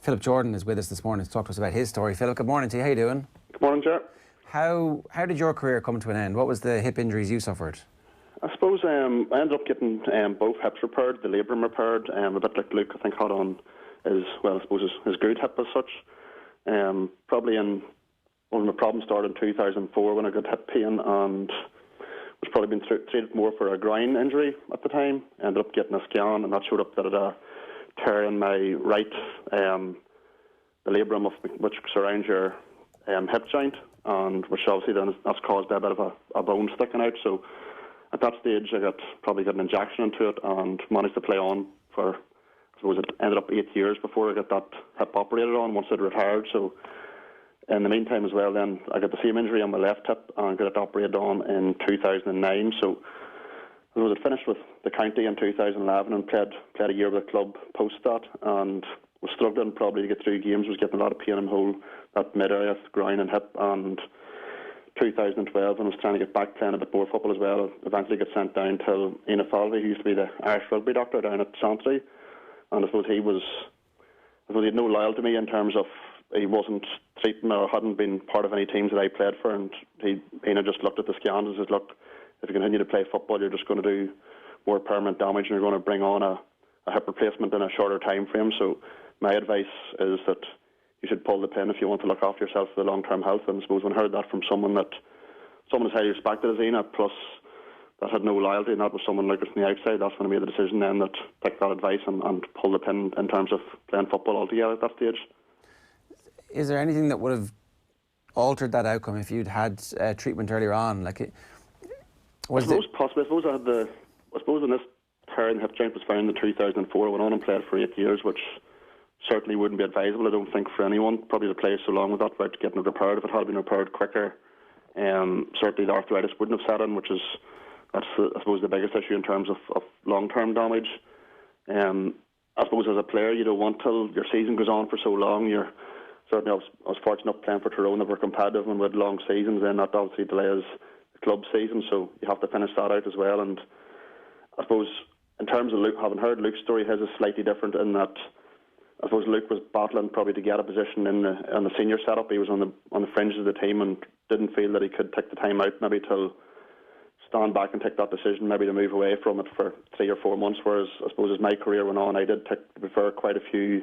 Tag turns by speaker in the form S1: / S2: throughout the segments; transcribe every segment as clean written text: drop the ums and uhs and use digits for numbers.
S1: Philip Jordan is with us this morning to talk to us about his story. Philip, good morning to you. How you doing?
S2: Good morning, Ger.
S1: How did your career come to an end? What was the hip injuries you suffered?
S2: I suppose I ended up getting both hips repaired, the labrum repaired, a bit like Luke, I think, had on his good hip as such. Probably when my problem started in 2004 when I got hip pain, and was probably been treated more for a groin injury at the time. Ended up getting a scan, and that showed up that I had a tear in my right, the labrum which surrounds your hip joint, and which obviously then that's caused by a bit of a bone sticking out. So at that stage I probably got an injection into it and managed to play on for, I suppose it ended up 8 years before I got that hip operated on once I'd retired. So in the meantime as well, then I got the same injury on my left hip and got it operated on in 2009. So I was finished with the county in 2011 and played a year with the club post that, and was struggling probably to get through games. Was getting a lot of pain in the whole that mid area, groin and hip. And 2012, when I was trying to get back playing a bit more football as well, I eventually got sent down to Ian Falvey, who used to be the Irish rugby doctor down at Santry. And I suppose he had no loyalty to me in terms of he wasn't treating or hadn't been part of any teams that I played for, and Ian had just looked at the scans and said, look, if you continue to play football, you're just going to do more permanent damage and you're going to bring on a hip replacement in a shorter time frame. So my advice is that you should pull the pin if you want to look after yourself for the long-term health. And I suppose when I heard that from someone as highly respected as Ian, plus that had no loyalty, and that was someone like us on the outside, that's when I made the decision then that take that advice and pull the pin in terms of playing football altogether at that stage.
S1: Is there anything that would have altered that outcome if you'd had treatment earlier on?
S2: I suppose when this tear in the hip joint was found in 2004, I went on and played for 8 years, which certainly wouldn't be advisable, I don't think, for anyone probably to play so long with that without getting it repaired. If it had been repaired quicker, certainly the arthritis wouldn't have set in, that's I suppose the biggest issue in terms of long-term damage. I suppose as a player you don't want till your season goes on for so long. I was fortunate enough playing for Tyrone that were competitive and with long seasons, and that obviously delays the club season, so you have to finish that out as well. And I suppose in terms of Luke, having heard Luke's story, his is slightly different in that I suppose Luke was battling probably to get a position in the senior setup. He was on the fringes of the team and didn't feel that he could take the time out maybe to stand back and take that decision, maybe to move away from it for 3 or 4 months. Whereas I suppose as my career went on, I did prefer quite a few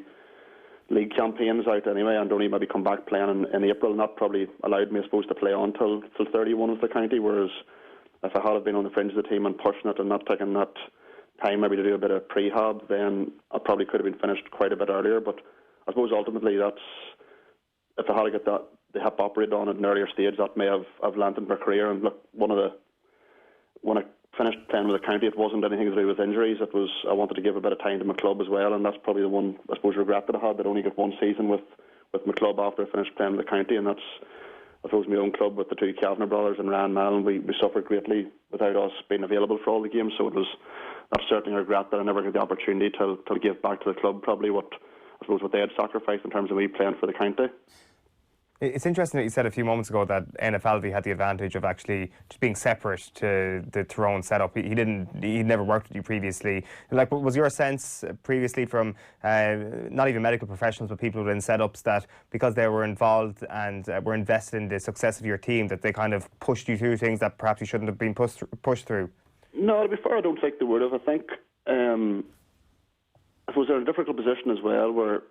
S2: league campaigns out anyway, and only maybe come back playing in April, and that probably allowed me, I suppose, to play on till 31 with the county. Whereas if I had been on the fringe of the team and pushing it and not taking that time maybe to do a bit of prehab, then I probably could have been finished quite a bit earlier. But I suppose ultimately if I had to get the hip operated on at an earlier stage, that may have lengthened my career. And look, when I finished playing with the county, it wasn't anything to do with injuries. It was I wanted to give a bit of time to my club as well, and that's probably the one, I suppose, regret that I had, that I only got one season with my club after I finished playing with the county. And that's, I suppose, my own club with the two Kavanagh brothers and Ryan Mallon. We suffered greatly without us being available for all the games, so that's certainly a regret that I never got the opportunity to give back to the club probably what they had sacrificed in terms of me playing for the county.
S3: It's interesting that you said a few moments ago that NFLV had the advantage of actually just being separate to the Tyrone setup. He'd never worked with you previously. Like, was your sense previously from not even medical professionals but people within setups that because they were involved and were invested in the success of your team, that they kind of pushed you through things that perhaps you shouldn't have been pushed through? No,
S2: to be fair, I don't think they would have. I think I suppose they're in a difficult position as well, where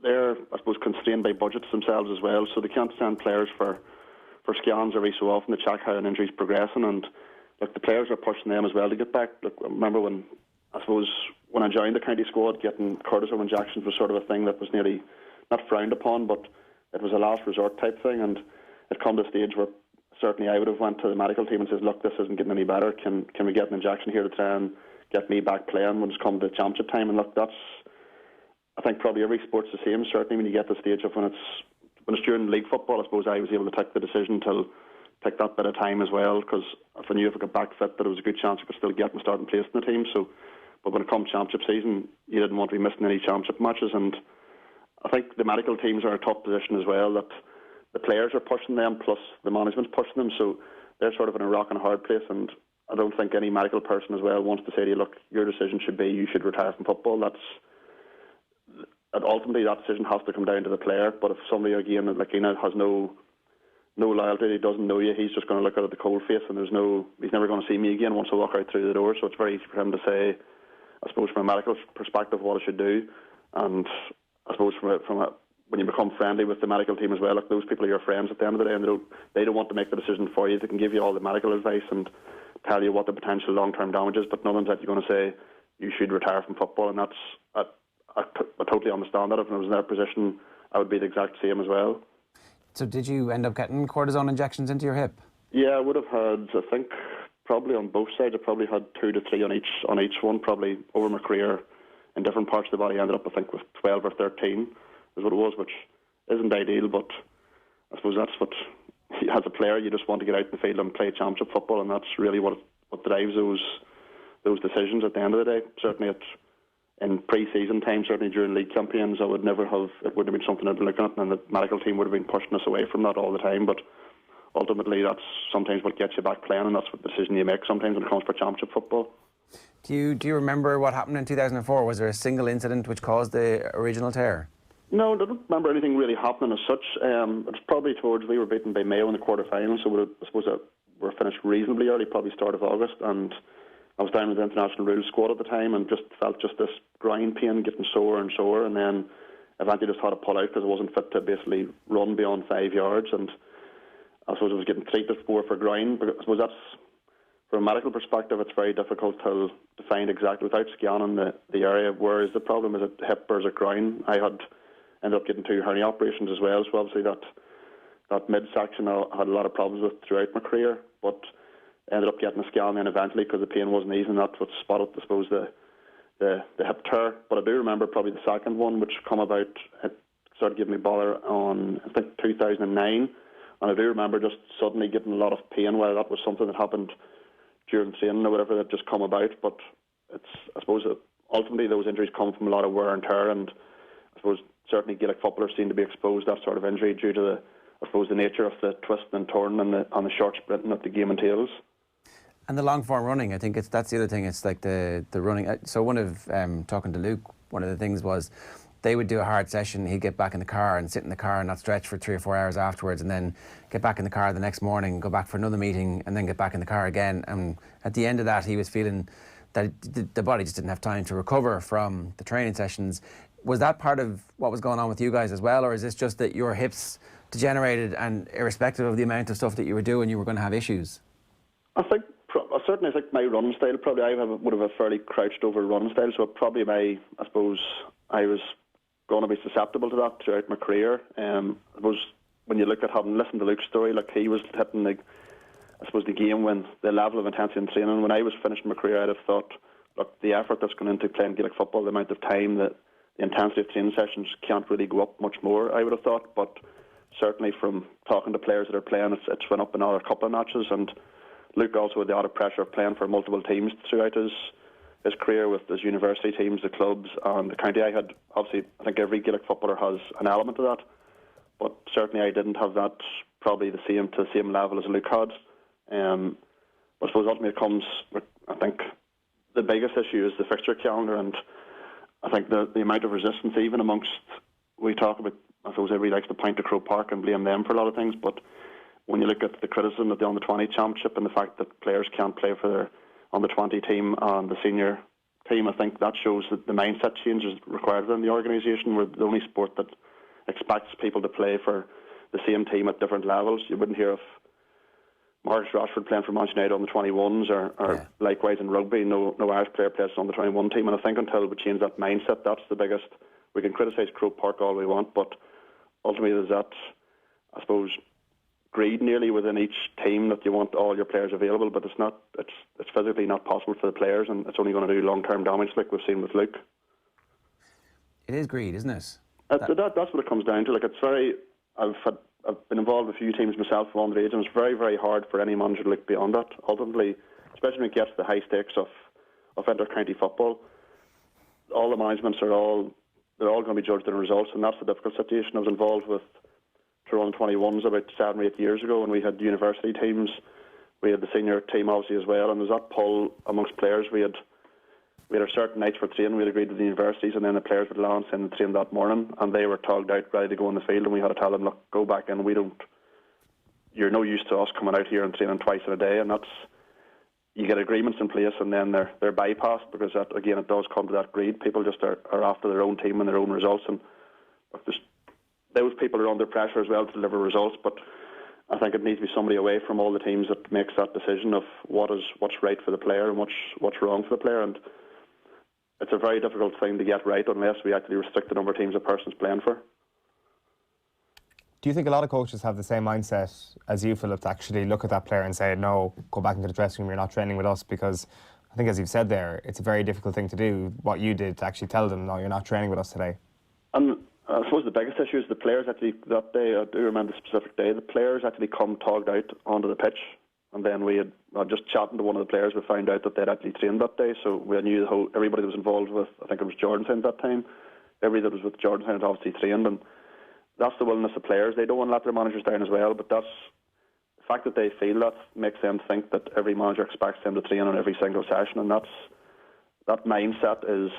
S2: they're, I suppose, constrained by budgets themselves as well, so they can't send players for scans every so often to check how an injury's progressing. And look, the players are pushing them as well to get back. Look, I remember when I joined the county squad, getting cortisone injections was sort of a thing that was nearly not frowned upon, but it was a last resort type thing. And it come to a stage where certainly I would have went to the medical team and says, look, this isn't getting any better. Can we get an injection here to try and get me back playing when it's come to championship time? And look, I think probably every sport's the same. Certainly when you get to the stage of when it's during league football, I suppose I was able to take the decision to take that bit of time as well, because if I knew if I got back fit that there was a good chance I could still get my starting place in the team. But when it comes championship season, you didn't want to be missing any championship matches. And I think the medical teams are in a tough position as well, that the players are pushing them plus the management's pushing them, so they're sort of in a rock and a hard place. And I don't think any medical person as well wants to say to you, look, your decision should be you should retire from football. ultimately that decision has to come down to the player. But if somebody again like Keaney has no loyalty, he doesn't know you, he's just going to look at the cold face, and he's never going to see me again once I walk out through the door. So it's very easy for him to say, I suppose from a medical perspective, what I should do, and I suppose when you become friendly with the medical team as well, like those people are your friends at the end of the day, and they don't want to make the decision for you. They can give you all the medical advice and tell you what the potential long-term damage is, but no one's actually going to say you should retire from football, and I totally understand that. If I was in their position, I would be the exact same as well.
S1: So did you end up getting cortisone injections into your hip?
S2: Yeah, I would have had, I think, probably on both sides. I probably had 2 to 3 on each one, probably over my career in different parts of the body. I ended up, I think, with 12 or 13 is what it was, which isn't ideal, but I suppose that's what, as a player, you just want to get out in the field and play championship football, and that's really what drives those decisions at the end of the day. Certainly in pre-season time, certainly during league campaigns, it wouldn't have been something I'd be looking at, and the medical team would have been pushing us away from that all the time, but ultimately that's sometimes what gets you back playing, and that's what decision you make sometimes when it comes for championship football.
S1: Do you remember what happened in 2004? Was there a single incident which caused the original tear?
S2: No, I don't remember anything really happening as such. It's probably we were beaten by Mayo in the quarter-final, so I suppose we were finished reasonably early, probably start of August, and I was down with the international rules squad at the time and just felt this groin pain getting sore and sore, and then eventually just had to pull out because I wasn't fit to basically run beyond 5 yards, and I suppose I was getting treated for groin, but I suppose that's, from a medical perspective, it's very difficult to find exactly, without scanning the area, where is the problem, is it hip or is it groin? I ended up getting 2 hernia operations as well, so obviously that midsection I had a lot of problems with throughout my career, but ended up getting a scan then eventually because the pain wasn't easing. That's what spotted, I suppose, the hip tear. But I do remember probably the second one, which come about, it started giving me bother on, I think, 2009, and I do remember just suddenly getting a lot of pain, whether that was something that happened during training or whatever that just come about, but I suppose ultimately those injuries come from a lot of wear and tear, and I suppose certainly Gaelic footballers seem to be exposed to that sort of injury due to the nature of the twisting and turning and the short sprinting that the game entails.
S1: And the long form running, I think that's the other thing. It's like the running. So one of talking to Luke, one of the things was they would do a hard session. He'd get back in the car and sit in the car and not stretch for 3 or 4 hours afterwards, and then get back in the car the next morning, go back for another meeting, and then get back in the car again. And at the end of that, he was feeling that the body just didn't have time to recover from the training sessions. Was that part of what was going on with you guys as well, or is this just that your hips degenerated and irrespective of the amount of stuff that you were doing, you were going to have issues?
S2: Certainly, I think my running style, probably would have a fairly crouched over running style, so probably I suppose I was going to be susceptible to that throughout my career. I suppose when you look at having listened to Luke's story, like he was hitting the game when the level of intensity in training, when I was finishing my career, I'd have thought, look, the effort that's gone into playing Gaelic football, the amount of time, the intensity of training sessions can't really go up much more, I would have thought, but certainly from talking to players that are playing, it's went up another couple of notches, and Luke also had the added pressure of playing for multiple teams throughout his career with his university teams, the clubs, and the county. I think every Gaelic footballer has an element of that, but certainly I didn't have that probably to the same level as Luke had. But I suppose ultimately it comes, I think the biggest issue is the fixture calendar, and I think the amount of resistance even amongst, we talk about, I suppose everybody likes to point to Croke Park and blame them for a lot of things, but when you look at the criticism of the under-20 championship and the fact that players can't play for their under-20 team and the senior team, I think that shows that the mindset change is required in the organisation. We're the only sport that expects people to play for the same team at different levels. You wouldn't hear of Marcus Rashford playing for Manchester United on the 21s or likewise in rugby, no Irish player plays on the 21 team. And I think until we change that mindset, that's the biggest. We can criticise Croke Park all we want, but ultimately there's that, I suppose, greed nearly within each team that you want all your players available, but it's physically not possible for the players, and it's only going to do long-term damage like we've seen with Luke.
S1: It is greed, isn't it?
S2: That's what it comes down to. Like, it's very. I've been involved with a few teams myself from underage, and it's very, very hard for any manager to look beyond that. Ultimately, especially when it gets to the high stakes of inter-county football, all the managements they're all going to be judged on results, and that's the difficult situation. I was involved with Tyrone 21s about 7 or 8 years ago, and we had university teams. We had the senior team obviously as well, and there's that pull amongst players. We had we had certain nights for training. We had agreed with the universities, and then the players would land in the train that morning, and they were togged out, ready to go in the field, and we had to tell them, look, go back in. You're no use to us coming out here and training twice in a day, and you get agreements in place, and then they're bypassed because that, again, it does come to that greed. People just are after their own team and their own results, and those people are under pressure as well to deliver results. But I think it needs to be somebody away from all the teams that makes that decision of what's right for the player and what's wrong for the player. And it's a very difficult thing to get right unless we actually restrict the number of teams a person's playing for.
S3: Do you think a lot of coaches have the same mindset as you, Philip, to actually look at that player and say, no, go back into the dressing room, you're not training with us? Because I think, as you've said there, it's a very difficult thing to do, what you did, to actually tell them, no, you're not training with us today.
S2: And I suppose the biggest issue is the players actually, that day, I do remember the specific day, the players actually come togged out onto the pitch. And then we had, just chatting to one of the players, we found out that they'd actually trained that day. So we knew everybody that was involved with, I think it was Jordantown at that time, everybody that was with Jordantown had obviously trained. And that's the willingness of players. They don't want to let their managers down as well, but that's the fact that they feel that makes them think that every manager expects them to train on every single session, and that mindset is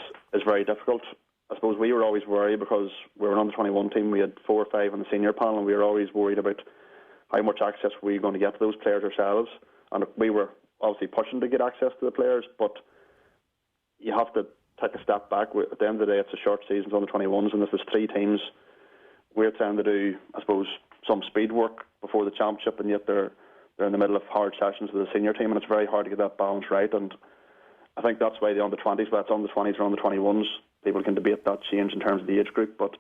S2: very difficult. I suppose we were always worried because we were an under-21 team. We had 4 or 5 on the senior panel, and we were always worried about how much access we were going to get to those players ourselves. And we were obviously pushing to get access to the players, but you have to take a step back. At the end of the day, it's a short season, it's under-21s, and this is 3 teams. We're trying to do, I suppose, some speed work before the championship, and yet they're in the middle of hard sessions with the senior team, and it's very hard to get that balance right. And I think that's why the under-20s, whether it's under-20s or under-21s, people can debate that change in terms of the age group. But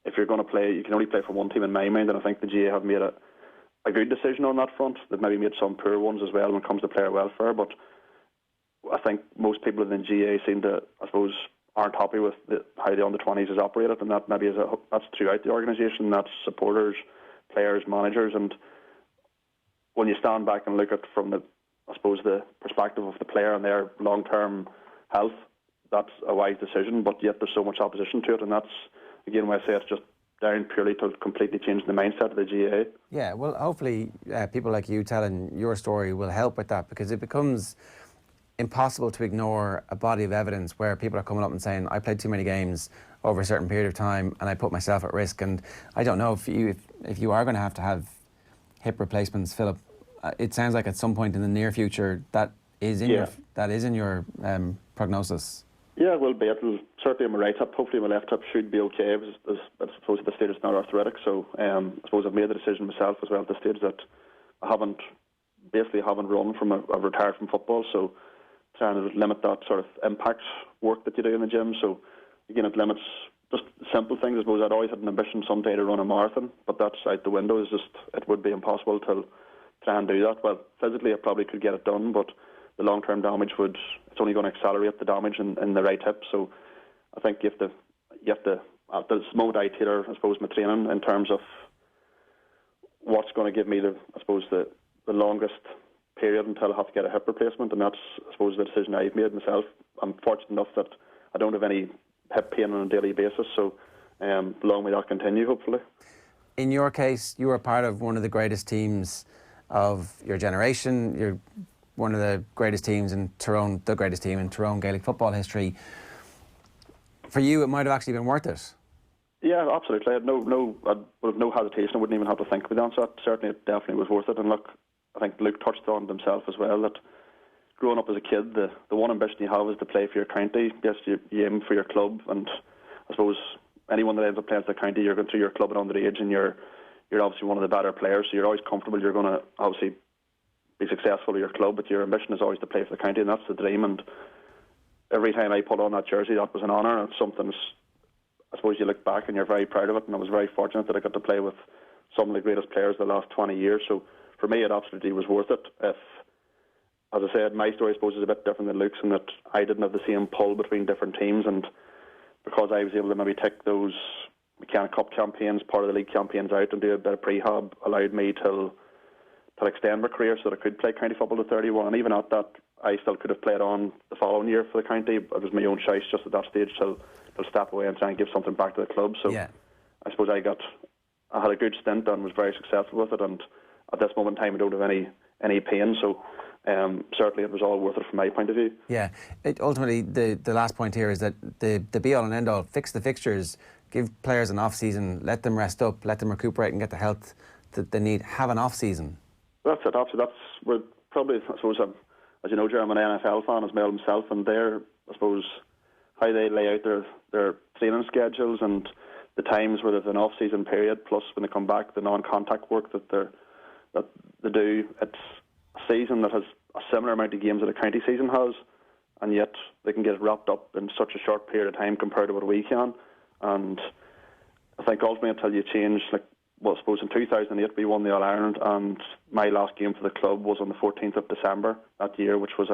S2: if you're going to play, you can only play for one team in my mind, and I think the GAA have made a good decision on that front. They've maybe made some poor ones as well when it comes to player welfare, but I think most people in the GAA seem to, I suppose, aren't happy with how the under-20s is operated, and that maybe that's throughout the organisation. That's supporters, players, managers, and when you stand back and look at from the perspective of the player and their long-term health, that's a wise decision. But yet there's so much opposition to it, and that's again why I say it's just down purely to completely change the mindset of the GAA.
S1: Yeah, well, hopefully people like you telling your story will help with that, because it becomes impossible to ignore a body of evidence where people are coming up and saying, I played too many games over a certain period of time and I put myself at risk. And I don't know if you are going to have hip replacements, Philip. It sounds like at some point in the near future that is in your prognosis.
S2: Yeah, it will be. It'll certainly in my right hip. Hopefully my left hip should be okay. I suppose at this stage it's not arthritic, so I suppose I've made the decision myself as well at this stage that I haven't run from I've retired from football, so trying to limit that sort of impact work that you do in the gym. So again, it limits just simple things. I suppose I'd always had an ambition someday to run a marathon, but that's out the window. It would be impossible to try and do that. Well, physically I probably could get it done, but the long-term damage it's only going to accelerate the damage in the right hip. So I think you have to there's mode I tailor, I suppose, my training in terms of what's going to give me the longest period until I have to get a hip replacement, and that's, I suppose, the decision I've made myself. I'm fortunate enough that I don't have any hip pain on a daily basis, so long may that continue, hopefully.
S1: In your case, you were part of one of the greatest teams of your generation. You're one of the greatest teams in Tyrone, the greatest team in Tyrone Gaelic football history. For you, it might have actually been worth it.
S2: Yeah, absolutely. I would have no hesitation. I wouldn't even have to think about that. Certainly, it definitely was worth it. And look, I think Luke touched on it himself as well, that growing up as a kid, the one ambition you have is to play for your county. Yes, you aim for your club, and I suppose anyone that ends up playing for the county, you're going through your club at underage, and you're obviously one of the better players, so you're always comfortable you're going to obviously be successful at your club, but your ambition is always to play for the county, and that's the dream. And every time I put on that jersey, that was an honour, and it's something, I suppose, you look back and you're very proud of it. And I was very fortunate that I got to play with some of the greatest players of the last 20 years, so for me it absolutely was worth it. If, as I said, my story, I suppose, is a bit different than Luke's in that I didn't have the same pull between different teams, and because I was able to maybe take those Mechanic Cup campaigns, part of the league campaigns out and do a bit of prehab, allowed me to extend my career so that I could play county football to 31. And even at that, I still could have played on the following year for the county. It was my own choice just at that stage to step away and try and give something back to the club. So yeah. I suppose I had a good stint and was very successful with it. And at this moment in time, I don't have any pain. So certainly it was all worth it from my point of view.
S1: Yeah, ultimately the last point here is that the be all and end all, fix the fixtures, give players an off season, let them rest up, let them recuperate and get the health that they need. Have an off season.
S2: That's it. Absolutely. That's where probably, I suppose, as you know, Jeremy, I'm an NFL fan as well himself, and they're, I suppose, how they lay out their training schedules and the times where there's an off-season period, plus when they come back, the non-contact work that they do. It's a season that has a similar amount of games that a county season has, and yet they can get it wrapped up in such a short period of time compared to what we can. And I think ultimately until you change, like, well, I suppose in 2008 we won the All-Ireland, and my last game for the club was on the 14th of December that year, which was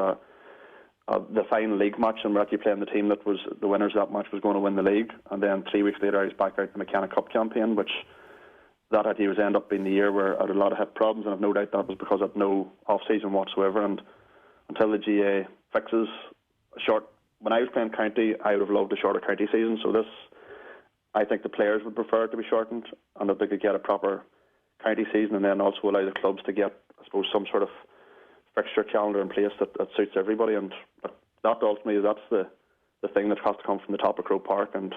S2: the final league match, and we're actually playing the team that was the winners of that match was going to win the league. And then 3 weeks later I was back out in the McKenna Cup campaign, which that year was end up being the year where I had a lot of hip problems, and I've no doubt that was because of no off-season whatsoever. And until the GAA fixes when I was playing county, I would have loved a shorter county season. So this, I think the players would prefer it to be shortened, and that they could get a proper county season, and then also allow the clubs to get, I suppose, some sort of fixture calendar in place that suits everybody. And that ultimately, that's the thing that has to come from the top of Croke Park. And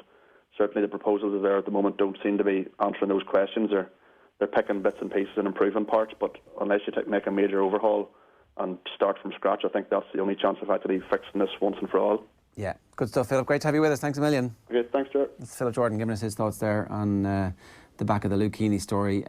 S2: certainly the proposals that are there at the moment don't seem to be answering those questions. They're picking bits and pieces and improving parts, but unless you make a major overhaul and start from scratch, I think that's the only chance of actually fixing this once and for all.
S1: Yeah, good stuff, Philip. Great to have you with us. Thanks a million.
S2: Okay, thanks, Stuart.
S1: That's Philip Jordan giving us his thoughts there on the back of the Luke Keaney story.